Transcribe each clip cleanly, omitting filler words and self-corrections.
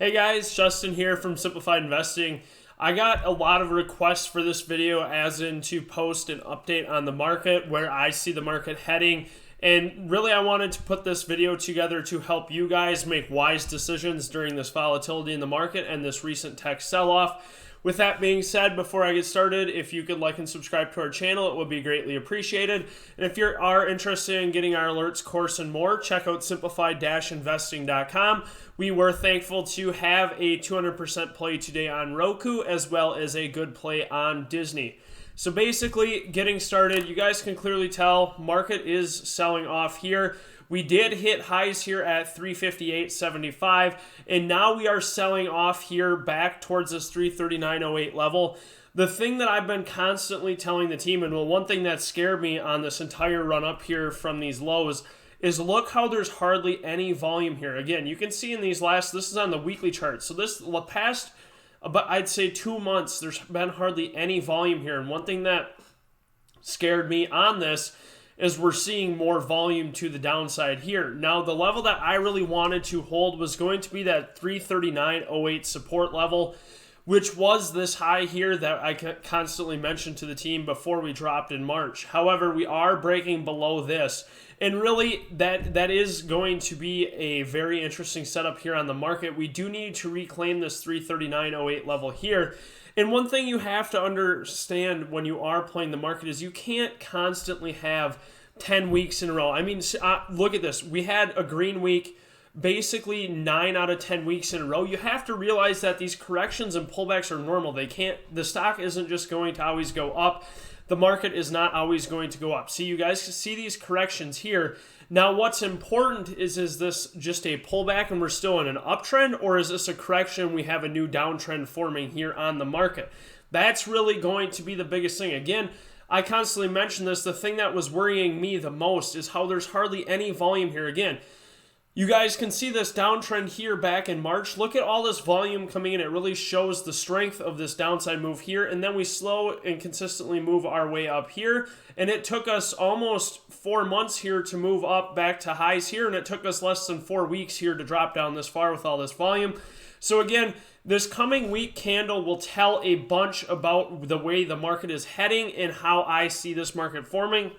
Hey guys, Justin here from Simplified Investing. I got a lot of requests for this video as in to post an update on the market, where I see the market heading. And really I wanted to put this video together to help you guys make wise decisions during this volatility in the market and this recent tech sell-off. With that being said, before I get started, if you could like and subscribe to our channel, it would be greatly appreciated. And if you are interested in getting our alerts course and more, check out SimplifiedInvesting.com. We were thankful to have a 200% play today on Roku, as well as a good play on Disney. So basically, getting started, you guys can clearly tell market is selling off here. We did hit highs here at 358.75, and now we are selling off here back towards this 339.08 level. The thing that I've been constantly telling the team, and one thing that scared me on this entire run up here from these lows, is look how there's hardly any volume here. Again, you can see in these this is on the weekly chart. So this past, but I'd say 2 months, there's been hardly any volume here. And one thing that scared me on this is we're seeing more volume to the downside here. Now, the level that I really wanted to hold was going to be that 339.08 support level, which was this high here that I constantly mentioned to the team before we dropped in March. However, we are breaking below this. And really, that is going to be a very interesting setup here on the market. We do need to reclaim this 339.08 level here. And one thing you have to understand when you are playing the market is you can't constantly have 10 weeks in a row. I mean, look at this. We had a green week, basically 9 out of 10 weeks in a row. You have to realize that these corrections and pullbacks are normal. The stock isn't just going to always go up. The market is not always going to go up. See, you guys can see these corrections here. Now, what's important is this just a pullback and we're still in an uptrend, or is this a correction? We have a new downtrend forming here on the market. That's really going to be the biggest thing. Again, I constantly mention this. The thing that was worrying me the most is how there's hardly any volume here. Again, you guys can see this downtrend here back in March. Look at all this volume coming in. It really shows the strength of this downside move here. And then we slow and consistently move our way up here. And it took us almost 4 months here to move up back to highs here. And it took us less than 4 weeks here to drop down this far with all this volume. So again, this coming week candle will tell a bunch about the way the market is heading and how I see this market forming.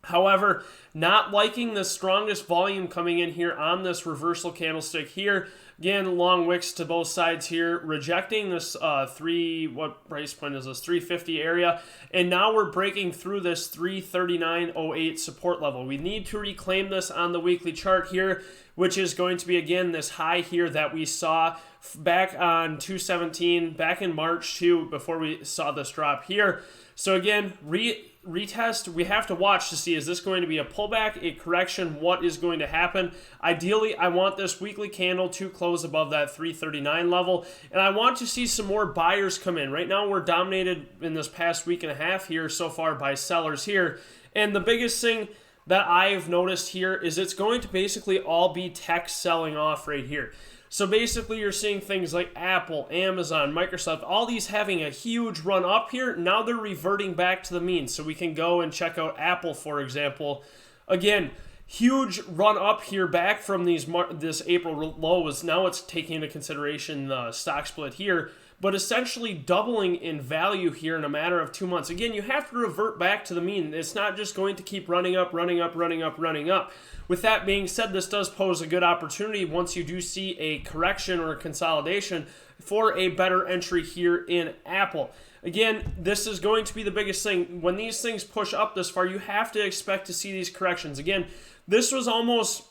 However, not liking the strongest volume coming in here on this reversal candlestick here. Again, long wicks to both sides here, rejecting this what price point is this? 350 area. And now we're breaking through this 339.08 support level. We need to reclaim this on the weekly chart here, which is going to be, again, this high here that we saw back on 217, back in March too, before we saw this drop here. So again, retest, we have to watch to see, is this going to be a pullback, a correction, what is going to happen? Ideally, I want this weekly candle to close above that 339 level, and I want to see some more buyers come in. Right now, we're dominated in this past week and a half here so far by sellers here, and the biggest thing that I've noticed here is it's going to basically all be tech selling off right here. So basically you're seeing things like Apple, Amazon, Microsoft, all these having a huge run up here. Now they're reverting back to the mean. So we can go and check out Apple, for example. Again, huge run up here back from this April lows. Now it's taking into consideration the stock split here, but essentially doubling in value here in a matter of 2 months. Again, you have to revert back to the mean. It's not just going to keep running up, running up, running up, running up. With that being said, this does pose a good opportunity once you do see a correction or a consolidation for a better entry here in Apple. Again, this is going to be the biggest thing. When these things push up this far, you have to expect to see these corrections. Again, this was almost,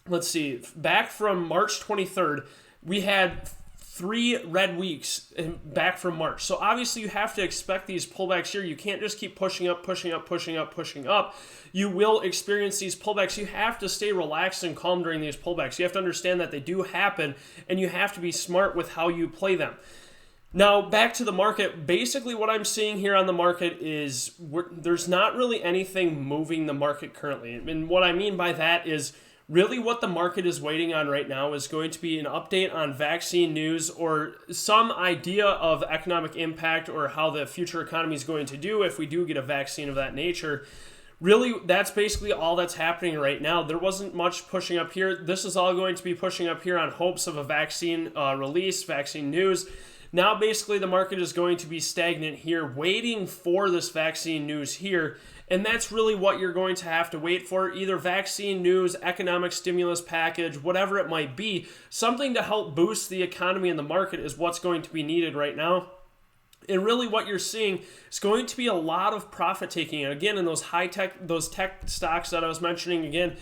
let's see, back from March 23rd, we had 3 red weeks back from March. So obviously you have to expect these pullbacks here. You can't just keep pushing up, pushing up, pushing up, pushing up. You will experience these pullbacks. You have to stay relaxed and calm during these pullbacks. You have to understand that they do happen, and you have to be smart with how you play them. Now, back to the market. Basically, what I'm seeing here on the market is there's not really anything moving the market currently. And what I mean by that is really what the market is waiting on right now is going to be an update on vaccine news or some idea of economic impact or how the future economy is going to do if we do get a vaccine of that nature. really, that's basically all that's happening right now. There wasn't much pushing up here. This is all going to be pushing up here on hopes of a vaccine release, vaccine news. Now, basically, the market is going to be stagnant here, waiting for this vaccine news here. And that's really what you're going to have to wait for, either vaccine news, economic stimulus package, whatever it might be. Something to help boost the economy and the market is what's going to be needed right now. And really what you're seeing is going to be a lot of profit taking. And again, in those those tech stocks that I was mentioning, again,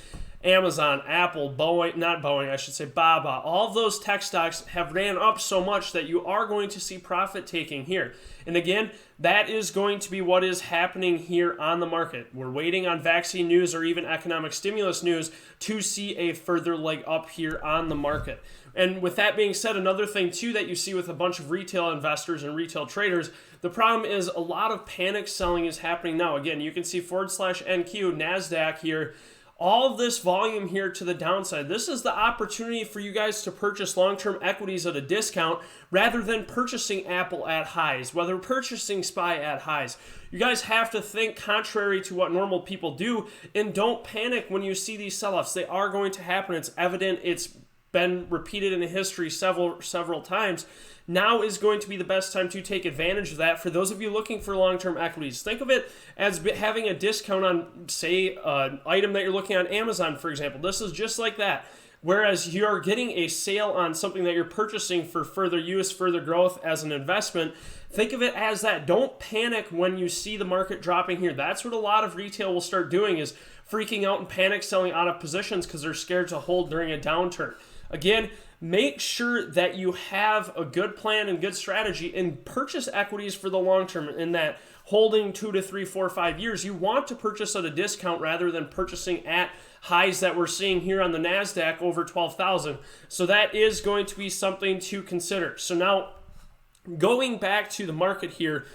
Amazon, Apple, Boeing, not Boeing, I should say Baba, all of those tech stocks have ran up so much that you are going to see profit taking here. And again, that is going to be what is happening here on the market. We're waiting on vaccine news or even economic stimulus news to see a further leg up here on the market. And with that being said, another thing too that you see with a bunch of retail investors and retail traders, the problem is a lot of panic selling is happening now. Again, you can see /NQ, NASDAQ here, all of this volume here to the downside. This is the opportunity for you guys to purchase long-term equities at a discount rather than purchasing Apple at highs, whether purchasing SPY at highs. You guys have to think contrary to what normal people do and don't panic when you see these sell-offs. They are going to happen. It's evident. It's been repeated in history several times. Now is going to be the best time to take advantage of that. For those of you looking for long-term equities, think of it as having a discount on, say, an item that you're looking on Amazon, for example. This is just like that. Whereas you're getting a sale on something that you're purchasing for further use, further growth as an investment. Think of it as that. Don't panic when you see the market dropping here. That's what a lot of retail will start doing, is freaking out and panic selling out of positions because they're scared to hold during a downturn. Again, make sure that you have a good plan and good strategy and purchase equities for the long term. In that holding 2 to 3, 4, 5 years, you want to purchase at a discount rather than purchasing at highs that we're seeing here on the NASDAQ over 12,000. So that is going to be something to consider. So now going back to the market here,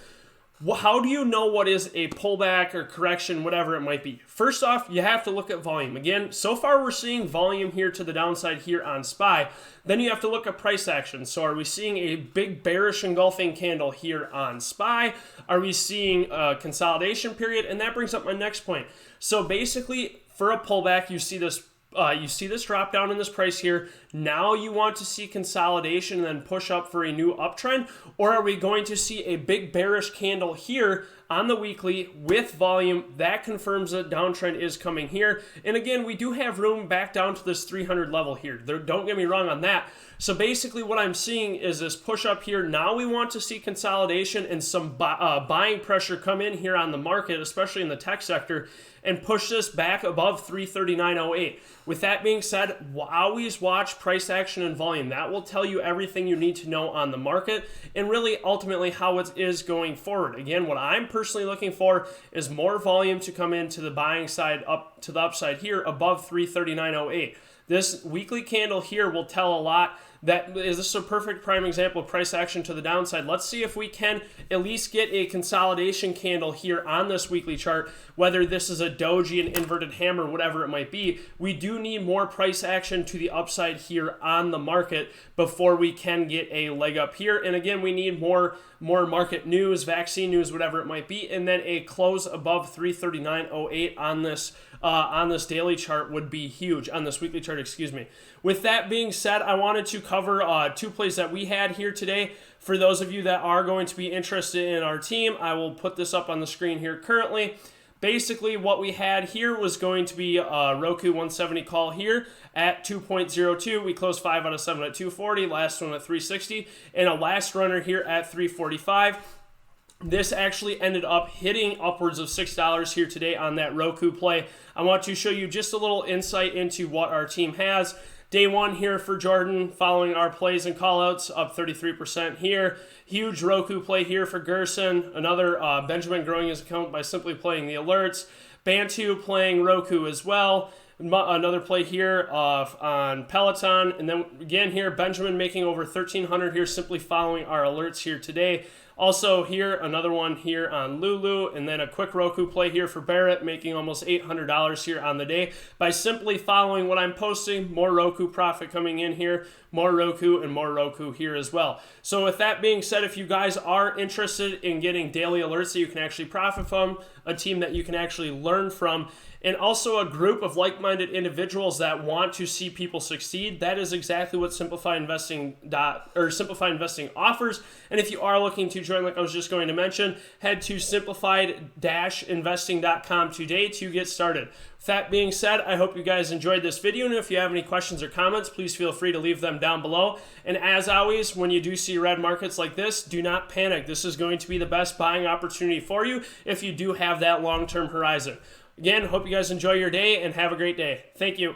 how do you know what is a pullback or correction, whatever it might be? First off, you have to look at volume. Again, so far we're seeing volume here to the downside here on SPY. Then you have to look at price action. So are we seeing a big bearish engulfing candle here on SPY? Are we seeing a consolidation period? And that brings up my next point. So basically, for a pullback, you see this drop down in this price here. Now you want to see consolidation and then push up for a new uptrend? Or are we going to see a big bearish candle here on the weekly with volume? That confirms that downtrend is coming here. And again, we do have room back down to this 300 level here. Don't get me wrong on that. So basically what I'm seeing is this push up here. Now we want to see consolidation and some buying pressure come in here on the market, especially in the tech sector, and push this back above 339.08. With that being said, always watch price action and volume. That will tell you everything you need to know on the market and really ultimately how it is going forward. Again, what I'm personally looking for is more volume to come into the buying side up to the upside here above 339.08. This weekly candle here will tell a lot. This is a perfect prime example of price action to the downside. Let's see if we can at least get a consolidation candle here on this weekly chart, whether this is a doji, an inverted hammer, whatever it might be. We do need more price action to the upside here on the market before we can get a leg up here. And again, we need more market news, vaccine news, whatever it might be, and then a close above 339.08 on this daily chart would be huge, on this weekly chart, excuse me. With that being said, I wanted to cover 2 plays that we had here today. For those of you that are going to be interested in our team, I will put this up on the screen here currently. Basically, what we had here was going to be a Roku 170 call here at 2.02. We closed 5 out of 7 at 240, last one at 360, and a last runner here at 345. This actually ended up hitting upwards of $6 here today on that Roku play. I want to show you just a little insight into what our team has. Day 1 here for Jordan, following our plays and callouts, up 33% here. Huge Roku play here for Gerson. Another Benjamin growing his account by simply playing the alerts. Bantu playing Roku as well. Another play here on Peloton. And then again here, Benjamin making over 1,300 here, simply following our alerts here today. Also here, another one here on Lulu, and then a quick Roku play here for Barrett, making almost $800 here on the day by simply following what I'm posting. More Roku profit coming in here, more Roku and more Roku here as well. So with that being said, if you guys are interested in getting daily alerts that you can actually profit from, a team that you can actually learn from, and also a group of like-minded individuals that want to see people succeed, that is exactly what Simplified Investing offers. And if you are looking to join, like I was just going to mention, head to simplified-investing.com today to get started. With that being said, I hope you guys enjoyed this video, and if you have any questions or comments, please feel free to leave them down below. And as always, when you do see red markets like this, do not panic. This is going to be the best buying opportunity for you if you do have that long-term horizon. Again, hope you guys enjoy your day and have a great day. Thank you.